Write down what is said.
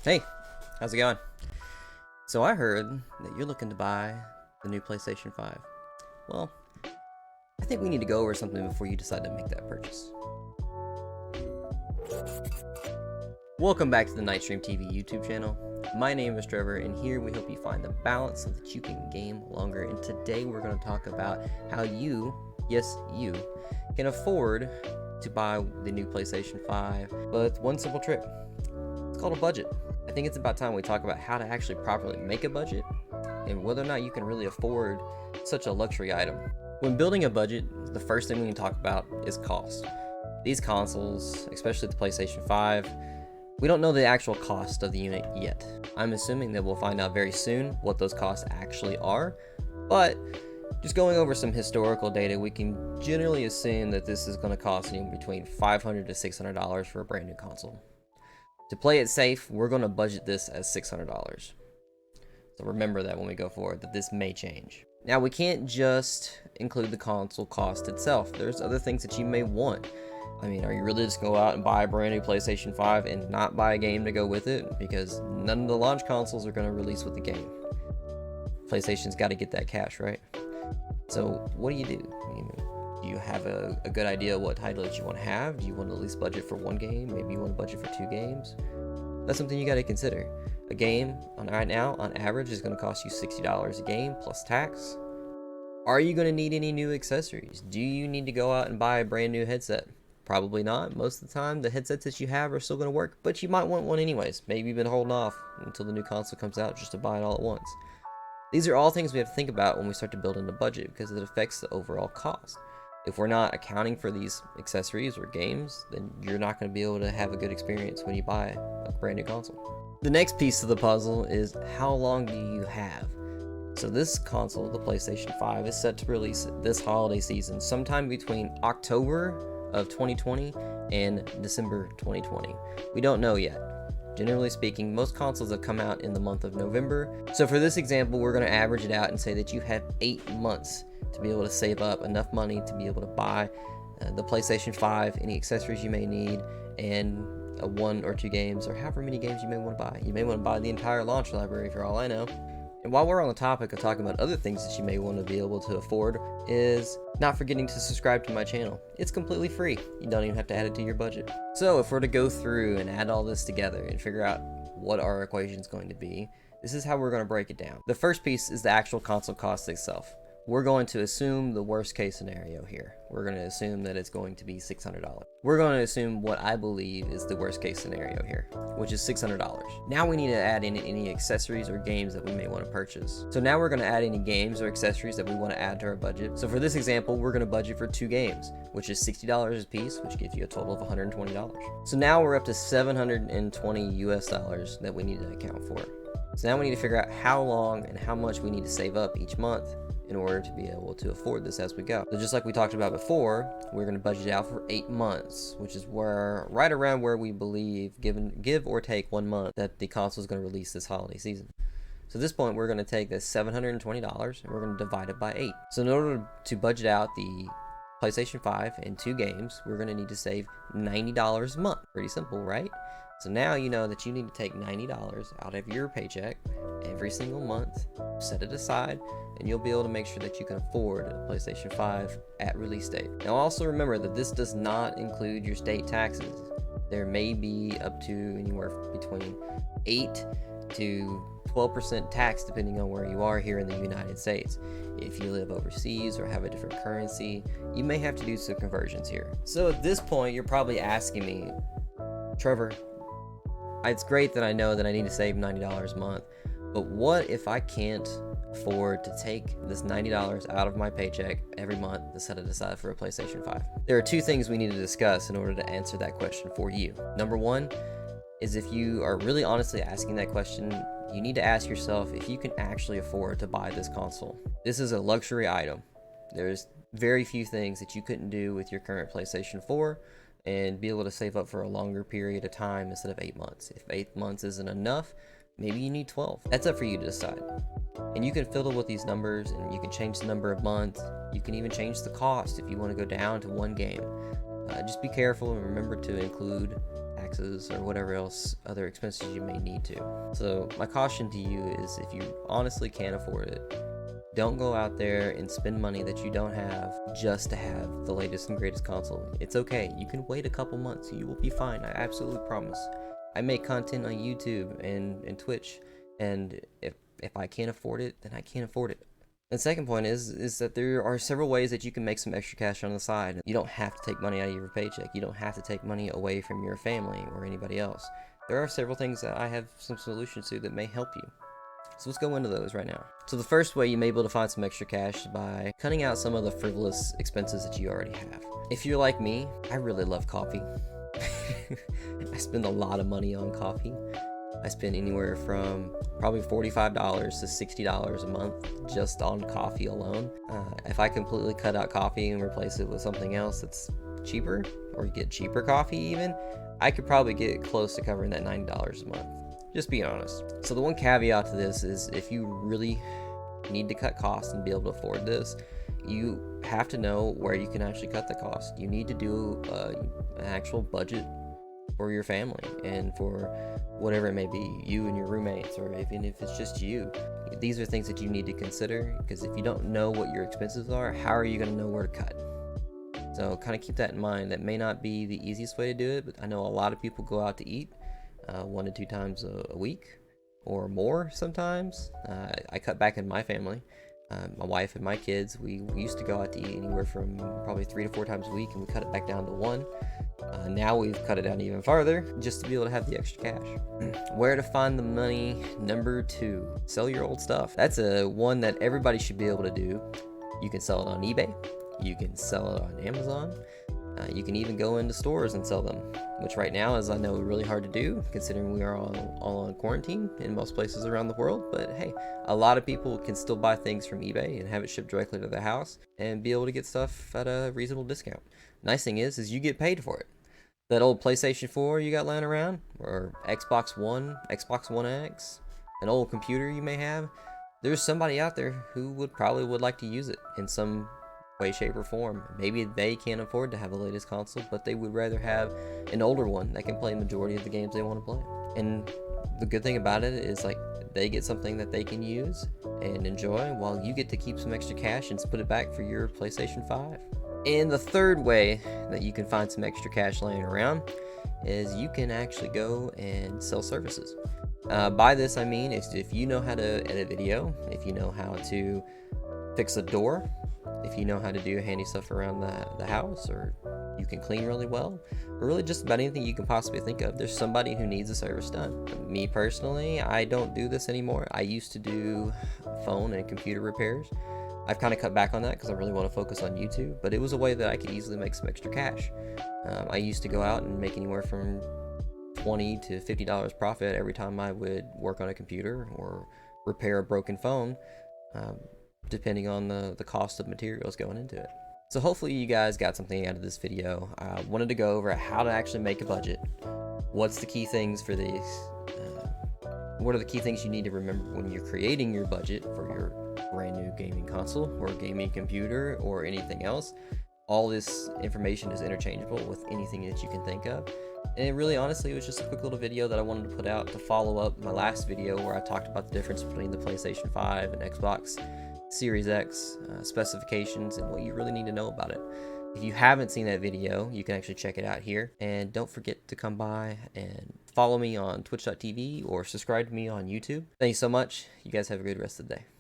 Hey, how's it going? So I heard that you're looking to buy the new PlayStation 5. Well, I think we need to go over something before you decide to make that purchase. Welcome back to the KnightStreamTV YouTube channel. My name is Trevor, and here we help you find the balance so that you can game longer. And today we're going to talk about how you, yes you, can afford to buy the new PlayStation 5 with one simple trick. It's called a budget. I think it's about time we talk about how to actually properly make a budget and whether or not you can really afford such a luxury item. When building a budget, the first thing we can talk about is cost. These consoles, especially the PlayStation 5, we don't know the actual cost of the unit yet. I'm assuming that we'll find out very soon what those costs actually are, but just going over some historical data, we can generally assume that this is going to cost you between $500 to $600 for a brand new console. To play it safe, we're going to budget this as $600. So remember that when we go forward, that this may change. Now, we can't just include the console cost itself. There's other things that you may want. I mean, are you really just go out and buy a brand new PlayStation 5 and not buy a game to go with it? Because none of the launch consoles are going to release with the game. PlayStation's got to get that cash, right? So what do you do? Do you have a good idea of what title that you want to have? Do you want to at least budget for one game? Maybe you want to budget for 2 games? That's something you got to consider. A game right now on average is going to cost you $60 a game plus tax. Are you going to need any new accessories? Do you need to go out and buy a brand new headset? Probably not. Most of the time the headsets that you have are still going to work, but you might want one anyways. Maybe you've been holding off until the new console comes out just to buy it all at once. These are all things we have to think about when we start to build in a budget because it affects the overall cost. If we're not accounting for these accessories or games, then you're not going to be able to have a good experience when you buy a brand new console. The next piece of the puzzle is how long do you have? So this console, the PlayStation 5, is set to release this holiday season sometime between October of 2020 and December 2020. We don't know yet. Generally speaking, most consoles have come out in the month of November. So for this example, we're going to average it out and say that you have 8 months to be able to save up enough money to be able to buy the PlayStation 5, any accessories you may need, and 1 or 2 games, or however many games you may want to buy. You may want to buy the entire launch library for all I know. And while we're on the topic of talking about other things that you may want to be able to afford, is not forgetting to subscribe to my channel. It's completely free. You don't even have to add it to your budget. So if we're to go through and add all this together and figure out what our equation is going to be, this is how we're going to break it down. The first piece is the actual console cost itself. We're going to assume the worst case scenario here. We're going to assume that it's going to be $600. We're going to assume what I believe is the worst case scenario here, which is $600. Now we need to add in any accessories or games that we may want to purchase. So now we're going to add any games or accessories that we want to add to our budget. So for this example, we're going to budget for 2 games, which is $60 a piece, which gives you a total of $120. So now we're up to $720 US that we need to account for. So now we need to figure out how long and how much we need to save up each month in order to be able to afford this as we go. So just like we talked about before, we're going to budget out for 8 months, which is where right around where we believe, give or take 1 month, that the console is going to release this holiday season. So at this point, we're going to take this $720 and we're going to divide it by 8. So in order to budget out the PlayStation 5 and 2 games, we're going to need to save $90 a month. Pretty simple, right? So now you know that you need to take $90 out of your paycheck every single month, set it aside, and you'll be able to make sure that you can afford a PlayStation 5 at release date. Now also remember that this does not include your state taxes. There may be up to anywhere between 8 to 12% tax depending on where you are here in the United States. If you live overseas or have a different currency, you may have to do some conversions here. So at this point, you're probably asking me, Trevor, it's great that I know that I need to save $90 a month, but what if I can't afford to take this $90 out of my paycheck every month to set it aside for a PlayStation 5? There are 2 things we need to discuss in order to answer that question for you. Number 1 is, if you are really honestly asking that question, you need to ask yourself if you can actually afford to buy this console. This is a luxury item. There's very few things that you couldn't do with your current PlayStation 4 and be able to save up for a longer period of time instead of 8 months. If 8 months isn't enough, maybe you need 12. That's up for you to decide. And you can fiddle with these numbers, and you can change the number of months. You can even change the cost if you want to go down to 1 game. Just be careful and remember to include taxes or whatever else other expenses you may need to. So my caution to you is, if you honestly can't afford it, don't go out there and spend money that you don't have just to have the latest and greatest console. It's okay. You can wait a couple months. You will be fine. I absolutely promise. I make content on YouTube and Twitch, and if I can't afford it, then I can't afford it. The second point is that there are several ways that you can make some extra cash on the side. You don't have to take money out of your paycheck. You don't have to take money away from your family or anybody else. There are several things that I have some solutions to that may help you. So let's go into those right now. So the first way you may be able to find some extra cash is by cutting out some of the frivolous expenses that you already have. If you're like me, I really love coffee. I spend a lot of money on coffee. I spend anywhere from probably $45 to $60 a month just on coffee alone. If I completely cut out coffee and replace it with something else that's cheaper, or get cheaper coffee even, I could probably get close to covering that $90 a month. Just being honest. So the one caveat to this is, if you really need to cut costs and be able to afford this, you have to know where you can actually cut the cost. You need to do an actual budget for your family and for whatever it may be, you and your roommates, or even if it's just you. These are things that you need to consider, because if you don't know what your expenses are, how are you going to know where to cut? So kind of keep that in mind. That may not be the easiest way to do it, but I know a lot of people go out to eat 1 to 2 times a week or more sometimes. I cut back in my family. My wife and my kids, we used to go out to eat anywhere from probably 3 to 4 times a week, and we cut it back down to 1. Now we've cut it down even farther, just to be able to have the extra cash. Where to find the money? Number 2, sell your old stuff. That's one that everybody should be able to do. You can sell it on eBay. You can sell it on Amazon. You can even go into stores and sell them, which right now is, I know, really hard to do, considering we are all on quarantine in most places around the world. But hey, a lot of people can still buy things from eBay and have it shipped directly to their house and be able to get stuff at a reasonable discount. Nice thing is you get paid for it. That old PlayStation 4 you got lying around, or Xbox One, Xbox One X, an old computer you may have, there's somebody out there who would like to use it in some way, shape, or form. Maybe they can't afford to have the latest console, but they would rather have an older one that can play the majority of the games they want to play. And the good thing about it is, like, they get something that they can use and enjoy, while you get to keep some extra cash and put it back for your PlayStation 5. And the third way that you can find some extra cash laying around is you can actually go and sell services. By this I mean, if you know how to edit video, if you know how to fix a door, if you know how to do handy stuff around the house, or you can clean really well, or really just about anything you can possibly think of, there's somebody who needs a service done. Me personally, I don't do this anymore. I used to do phone and computer repairs. I've kind of cut back on that because I really want to focus on YouTube, but it was a way that I could easily make some extra cash. I used to go out and make anywhere from $20 to $50 profit every time I would work on a computer or repair a broken phone, depending on the cost of materials going into it. So hopefully you guys got something out of this video. I wanted to go over how to actually make a budget. What's the key things for these? What are the key things you need to remember when you're creating your budget for your brand new gaming console or gaming computer or anything else? All this information is interchangeable with anything that you can think of. And really, honestly, it was just a quick little video that I wanted to put out to follow up my last video where I talked about the difference between the PlayStation 5 and Xbox Series X specifications and what you really need to know about it. If you haven't seen that video, you can actually check it out here. And don't forget to come by and follow me on twitch.tv or subscribe to me on YouTube. Thank you so much. You guys have a good rest of the day.